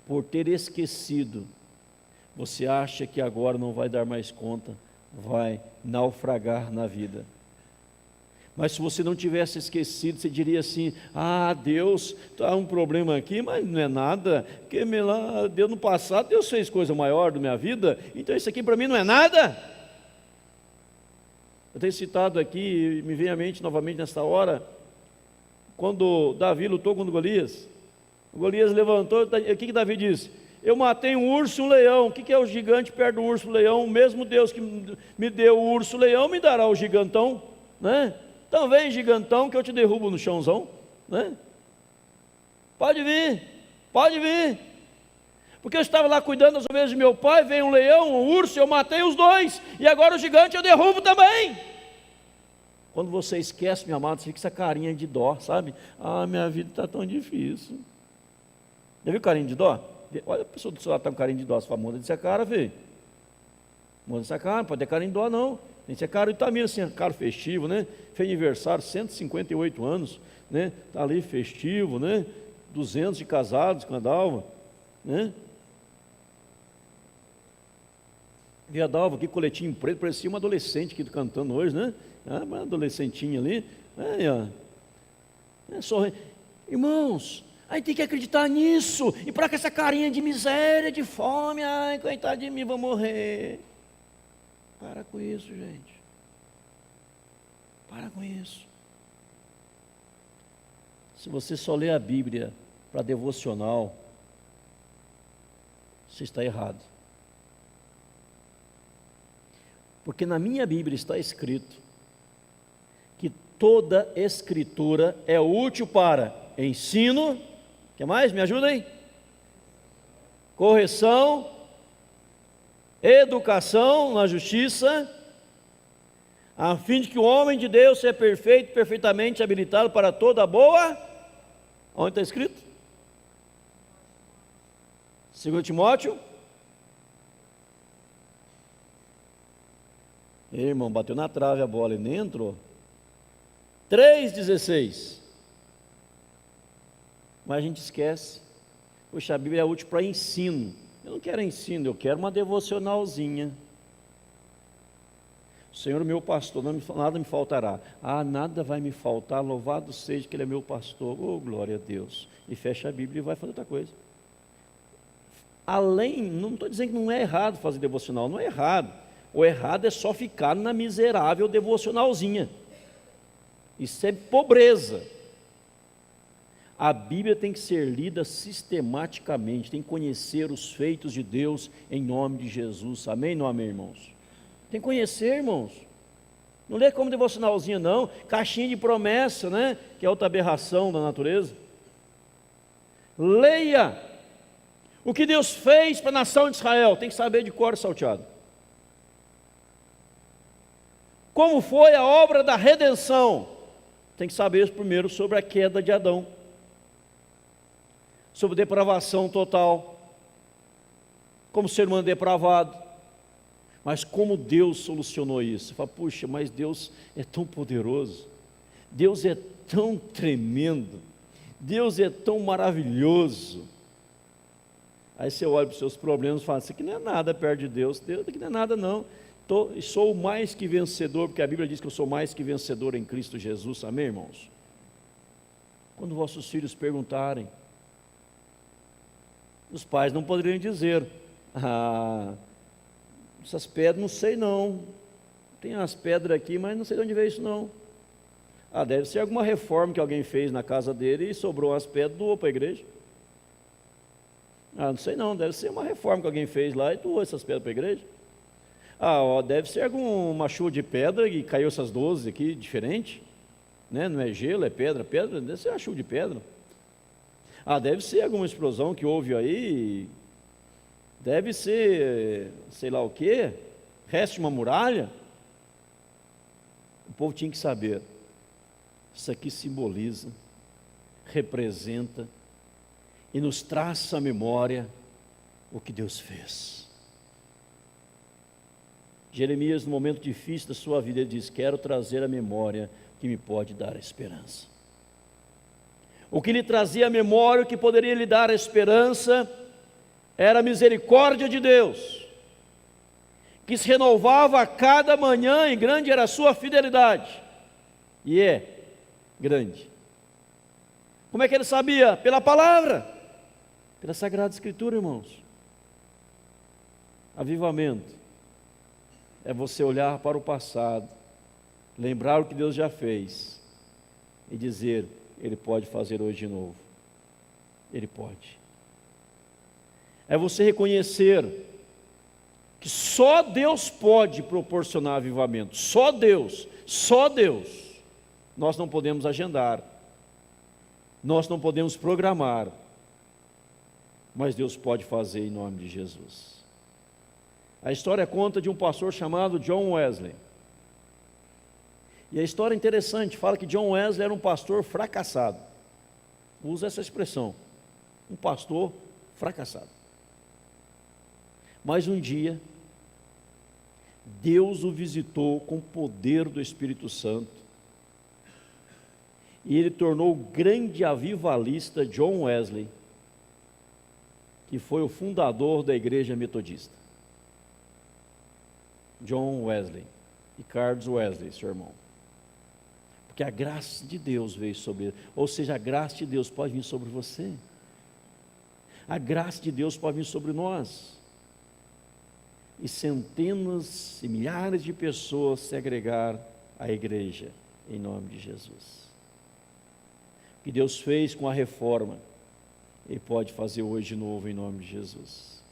Por ter esquecido, você acha que agora não vai dar mais conta, vai naufragar na vida. Mas se você não tivesse esquecido, você diria assim, Deus, está um problema aqui, mas não é nada, porque Deus no passado, Deus fez coisa maior da minha vida, então isso aqui para mim não é nada. Eu tenho citado aqui, me vem à mente novamente nesta hora, quando Davi lutou contra Golias. Golias levantou, o que Davi disse? Eu matei um urso e um leão. O que é o gigante perto do urso e o leão? O mesmo Deus que me deu o urso e o leão, me dará o gigantão, né? Então vem gigantão que eu te derrubo no chãozão, né? Pode vir, porque eu estava lá cuidando das ovelhas de meu pai, veio um leão, um urso, eu matei os dois, e agora o gigante eu derrubo também. Quando você esquece, meu amado, você fica com essa carinha de dó, sabe? Minha vida está tão difícil. Já viu carinha de dó? Olha a pessoa do seu lado está com carinha de dó, você fala, muda dessa cara, velho. Muda dessa cara, não pode ter carinha de dó não. Tem que ser caro Itamira, assim, caro festivo, né? Fez aniversário, 158 anos, né? Está ali festivo, né? 200 de casados com a Dalva, né? Vi a Dalva aqui, coletinho preto, parecia uma adolescente aqui cantando hoje, né? Uma adolescentinha ali, irmãos, aí tem que acreditar nisso, e para com essa carinha de miséria, de fome, coitado de mim, vou morrer. Para com isso, gente. Para com isso. Se você só lê a Bíblia para devocional, você está errado. Porque na minha Bíblia está escrito que toda escritura é útil para ensino, o que mais? Me ajudem? Correção, educação na justiça, a fim de que o homem de Deus seja perfeito, perfeitamente habilitado para toda boa. Onde está escrito? 2 Timóteo. Irmão, bateu na trave a bola e nem entrou. 3,16. Mas a gente esquece. Poxa, a Bíblia é útil para ensino. Eu não quero ensino, eu quero uma devocionalzinha. O Senhor meu pastor, nada me faltará. Nada vai me faltar, louvado seja que Ele é meu pastor. Oh, glória a Deus. E fecha a Bíblia e vai fazer outra coisa. Não estou dizendo que não é errado fazer devocional, não é errado. O errado é só ficar na miserável devocionalzinha. Isso é pobreza. A Bíblia tem que ser lida sistematicamente, tem que conhecer os feitos de Deus em nome de Jesus, amém ou não amém, irmãos? Tem que conhecer, irmãos, não lê como devocionalzinha não, caixinha de promessa, né, que é outra aberração da natureza. Leia o que Deus fez para a nação de Israel, tem que saber de cor e salteado. Como foi a obra da redenção, tem que saber primeiro sobre a queda de Adão, sobre depravação total, como ser humano depravado, mas como Deus solucionou isso. Você fala, puxa, mas Deus é tão poderoso, Deus é tão tremendo, Deus é tão maravilhoso. Aí você olha para os seus problemas e fala, isso aqui não é nada perto de Deus, Deus aqui não é nada não. Sou mais que vencedor, porque a Bíblia diz que eu sou mais que vencedor em Cristo Jesus, amém, irmãos? Quando vossos filhos perguntarem, os pais não poderiam dizer: essas pedras, não sei não, tem umas pedras aqui, mas não sei de onde veio isso não. Deve ser alguma reforma que alguém fez na casa dele e sobrou umas pedras, doou para a igreja. Não sei não, deve ser uma reforma que alguém fez lá e doou essas pedras para a igreja. Deve ser alguma chuva de pedra e caiu essas 12 aqui, diferente, né? Não é gelo, é pedra, deve ser uma chuva de pedra. Deve ser alguma explosão que houve aí, deve ser, sei lá o quê, resto de uma muralha. O povo tinha que saber, isso aqui simboliza, representa e nos traz à memória o que Deus fez. Jeremias, no momento difícil da sua vida, ele diz: quero trazer a memória que me pode dar a esperança. O que lhe trazia a memória, o que poderia lhe dar a esperança, era a misericórdia de Deus, que se renovava a cada manhã, e grande era a sua fidelidade, e é grande. Como é que ele sabia? Pela palavra, pela Sagrada Escritura, irmãos. Avivamento é você olhar para o passado, lembrar o que Deus já fez e dizer: Ele pode fazer hoje de novo. Ele pode. É você reconhecer que só Deus pode proporcionar avivamento. Só Deus, só Deus. Nós não podemos agendar, nós não podemos programar, mas Deus pode fazer em nome de Jesus. A história conta de um pastor chamado John Wesley. E a história é interessante, fala que John Wesley era um pastor fracassado. Usa essa expressão, um pastor fracassado. Mas um dia, Deus o visitou com o poder do Espírito Santo, e ele tornou o grande avivalista John Wesley, que foi o fundador da igreja metodista. John Wesley, Ricardo Wesley, seu irmão. Porque a graça de Deus veio sobre ele. Ou seja, a graça de Deus pode vir sobre você. A graça de Deus pode vir sobre nós. E centenas e milhares de pessoas se agregar à igreja, em nome de Jesus. O que Deus fez com a reforma, Ele pode fazer hoje de novo, em nome de Jesus.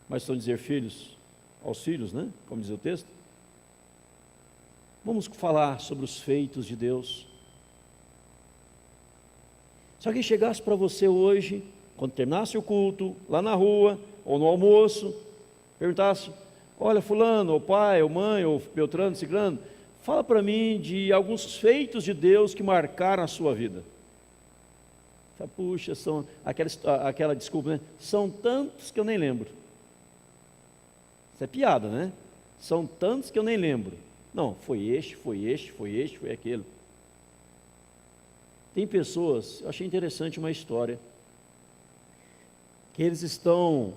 Mas estão a dizer filhos, aos filhos, né? Como diz o texto. Vamos falar sobre os feitos de Deus. Se alguém chegasse para você hoje, quando terminasse o culto, lá na rua, ou no almoço, perguntasse: olha, fulano, ou pai, ou mãe, ou Beltrano, Ciclano, fala para mim de alguns feitos de Deus que marcaram a sua vida. Fala: puxa, são aquela desculpa, né? São tantos que eu nem lembro. Isso é piada, né? São tantos que eu nem lembro. Não, foi aquele. Tem pessoas, eu achei interessante uma história, que eles estão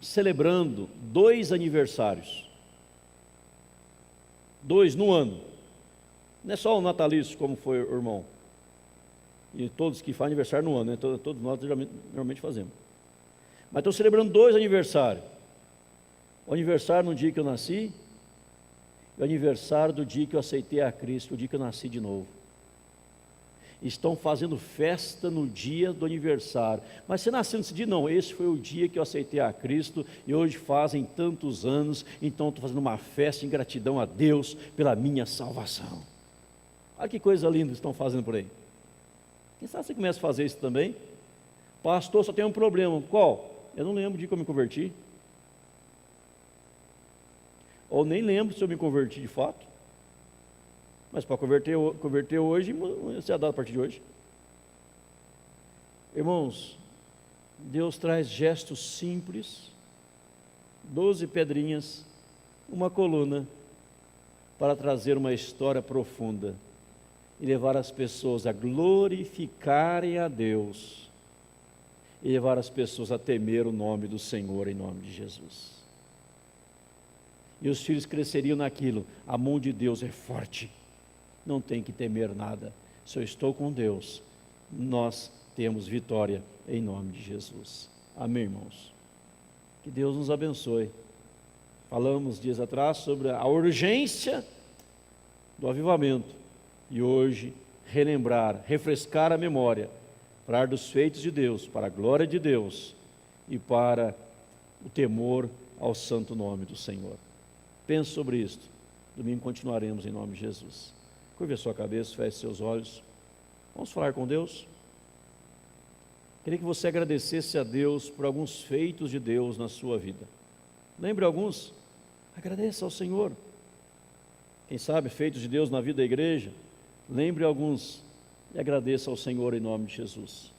celebrando 2 aniversários. 2 no ano. Não é só o natalício, como foi o irmão. E todos que fazem aniversário no ano, né? Todos nós normalmente fazemos. Mas estão celebrando 2 aniversários. O aniversário no dia que eu nasci, e o aniversário do dia que eu aceitei a Cristo, o dia que eu nasci de novo. Estão fazendo festa no dia do aniversário. Mas você nasceu nesse dia? Não, esse foi o dia que eu aceitei a Cristo, e hoje fazem tantos anos, então estou fazendo uma festa em gratidão a Deus pela minha salvação. Olha que coisa linda estão fazendo por aí. Quem sabe você começa a fazer isso também? Pastor, só tem um problema. Qual? Eu não lembro o dia que eu me converti. Ou nem lembro se eu me converti de fato. Mas para converter hoje, você é dado a partir de hoje. Irmãos, Deus traz gestos simples, 12 pedrinhas, uma coluna, para trazer uma história profunda e levar as pessoas a glorificarem a Deus e levar as pessoas a temer o nome do Senhor em nome de Jesus. e os filhos cresceriam naquilo. A mão de Deus é forte, não tem que temer nada. Se eu estou com Deus, nós temos vitória em nome de Jesus. Amém, irmãos? Que Deus nos abençoe. Falamos dias atrás sobre a urgência do avivamento, e hoje relembrar, refrescar a memória, falar dos feitos de Deus, para a glória de Deus e para o temor ao santo nome do Senhor. Pense sobre isto. Domingo continuaremos em nome de Jesus. Curve a sua cabeça, feche seus olhos. Vamos falar com Deus? Queria que você agradecesse a Deus por alguns feitos de Deus na sua vida. Lembre alguns. Agradeça ao Senhor. Quem sabe feitos de Deus na vida da igreja. Lembre alguns e agradeça ao Senhor em nome de Jesus.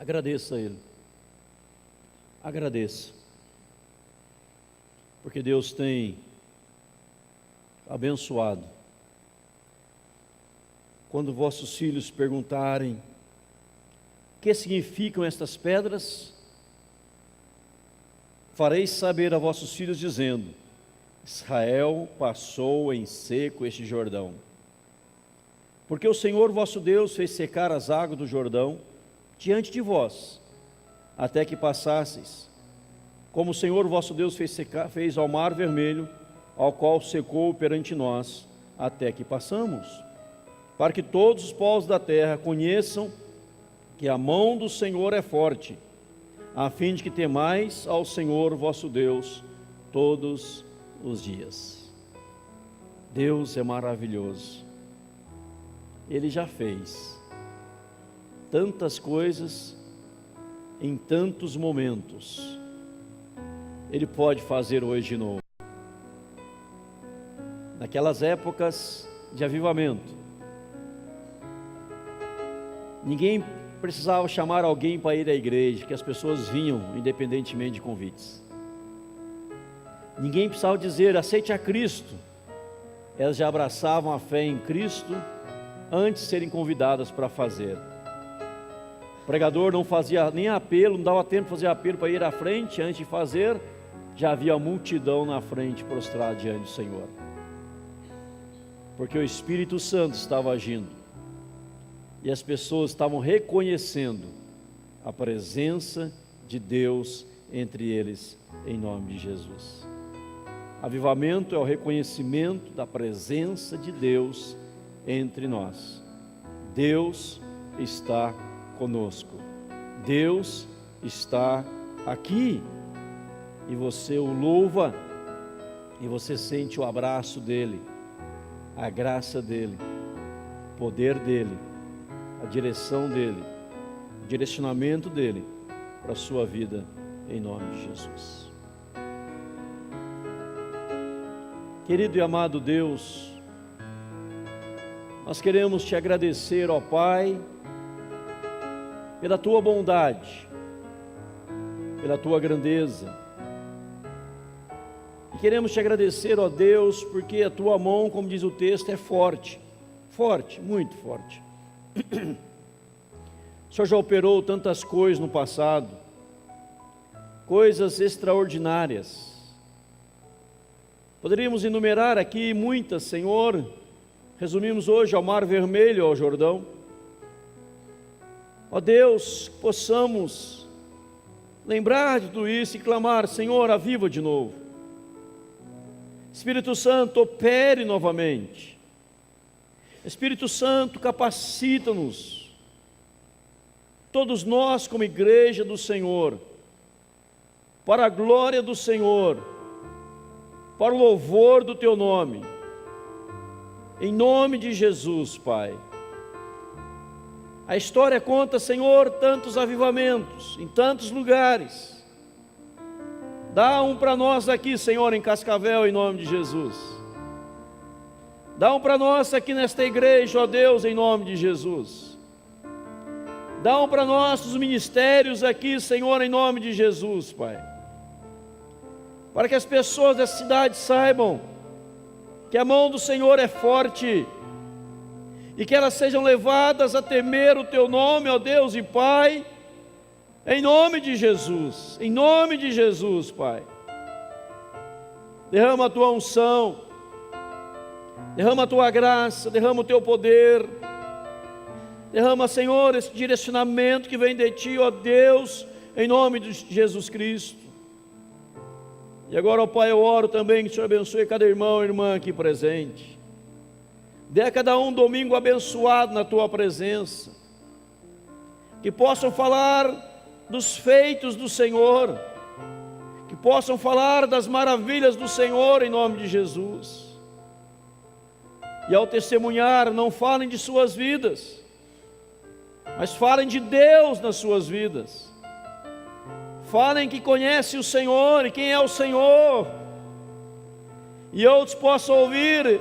Agradeça a Ele. Agradeça. Porque Deus tem abençoado. Quando vossos filhos perguntarem: o que significam estas pedras? Fareis saber a vossos filhos, dizendo: Israel passou em seco este Jordão. Porque o Senhor vosso Deus fez secar as águas do Jordão diante de vós, até que passasseis. Como o Senhor vosso Deus fez ao mar vermelho, ao qual secou perante nós, até que passamos. Para que todos os povos da terra conheçam que a mão do Senhor é forte, a fim de que temais ao Senhor vosso Deus todos os dias. Deus é maravilhoso. Ele já fez tantas coisas em tantos momentos. Ele pode fazer hoje de novo. Naquelas épocas de avivamento, ninguém precisava chamar alguém para ir à igreja, que as pessoas vinham independentemente de convites. Ninguém precisava dizer: aceite a Cristo. Elas já abraçavam a fé em Cristo antes de serem convidadas para fazer. O pregador não fazia nem apelo, não dava tempo de fazer apelo para ir à frente. Antes de fazer, já havia a multidão na frente prostrada diante do Senhor, porque o Espírito Santo estava agindo e as pessoas estavam reconhecendo a presença de Deus entre eles, em nome de Jesus. Avivamento é o reconhecimento da presença de Deus entre nós. Deus está conosco. Deus está aqui. E você o louva, e você sente o abraço dEle, a graça dEle, o poder dEle, a direção dEle, o direcionamento dEle para a sua vida, em nome de Jesus. Querido e amado Deus, nós queremos te agradecer, ó Pai, pela tua bondade, pela tua grandeza. E queremos te agradecer, ó Deus, porque a tua mão, como diz o texto, é forte, forte, muito forte. O Senhor já operou tantas coisas no passado, coisas extraordinárias. Poderíamos enumerar aqui muitas, Senhor. Resumimos hoje ao Mar Vermelho, ao Jordão. Ó Deus, possamos lembrar de tudo isso e clamar: Senhor, aviva de novo. Espírito Santo, opere novamente. Espírito Santo, capacita-nos, todos nós como igreja do Senhor, para a glória do Senhor, para o louvor do Teu nome, em nome de Jesus, Pai. A história conta, Senhor, tantos avivamentos, em tantos lugares. Dá um para nós aqui, Senhor, em Cascavel, em nome de Jesus. Dá um para nós aqui nesta igreja, ó Deus, em nome de Jesus. Dá um para nossos ministérios aqui, Senhor, em nome de Jesus, Pai. Para que as pessoas da cidade saibam que a mão do Senhor é forte e que elas sejam levadas a temer o Teu nome, ó Deus e Pai, Em nome de Jesus, Pai. Derrama a tua unção, derrama a tua graça, derrama o teu poder, derrama, Senhor, esse direcionamento que vem de ti, ó Deus, em nome de Jesus Cristo. E agora, ó Pai, eu oro também que o Senhor abençoe cada irmão e irmã aqui presente. Dê a cada um domingo abençoado na tua presença, que possam falar dos feitos do Senhor, que possam falar das maravilhas do Senhor em nome de Jesus. E ao testemunhar, não falem de suas vidas, mas falem de Deus nas suas vidas. Falem que conhecem o Senhor e quem é o Senhor, e outros possam ouvir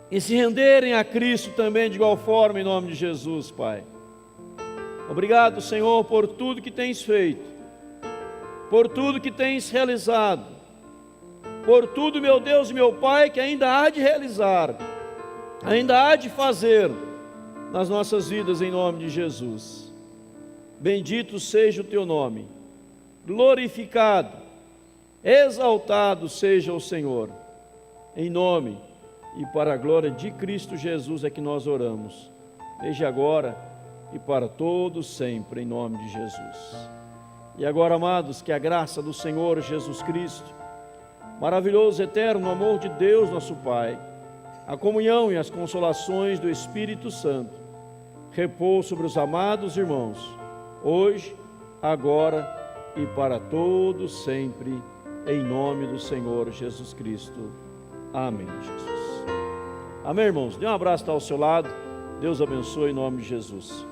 e se renderem a Cristo também de igual forma em nome de Jesus, Pai. Obrigado, Senhor, por tudo que tens feito, por tudo que tens realizado, por tudo, meu Deus e meu Pai, que ainda há de realizar, ainda há de fazer nas nossas vidas em nome de Jesus. Bendito seja o teu nome, glorificado, exaltado seja o Senhor, em nome e para a glória de Cristo Jesus é que nós oramos, desde agora e para todos sempre, em nome de Jesus. E agora, amados, que a graça do Senhor Jesus Cristo, maravilhoso, eterno amor de Deus nosso Pai, a comunhão e as consolações do Espírito Santo, repouse sobre os amados irmãos, hoje, agora e para todos sempre, em nome do Senhor Jesus Cristo. Amém, Jesus. Amém, irmãos? Dê um abraço ao seu lado. Deus abençoe em nome de Jesus.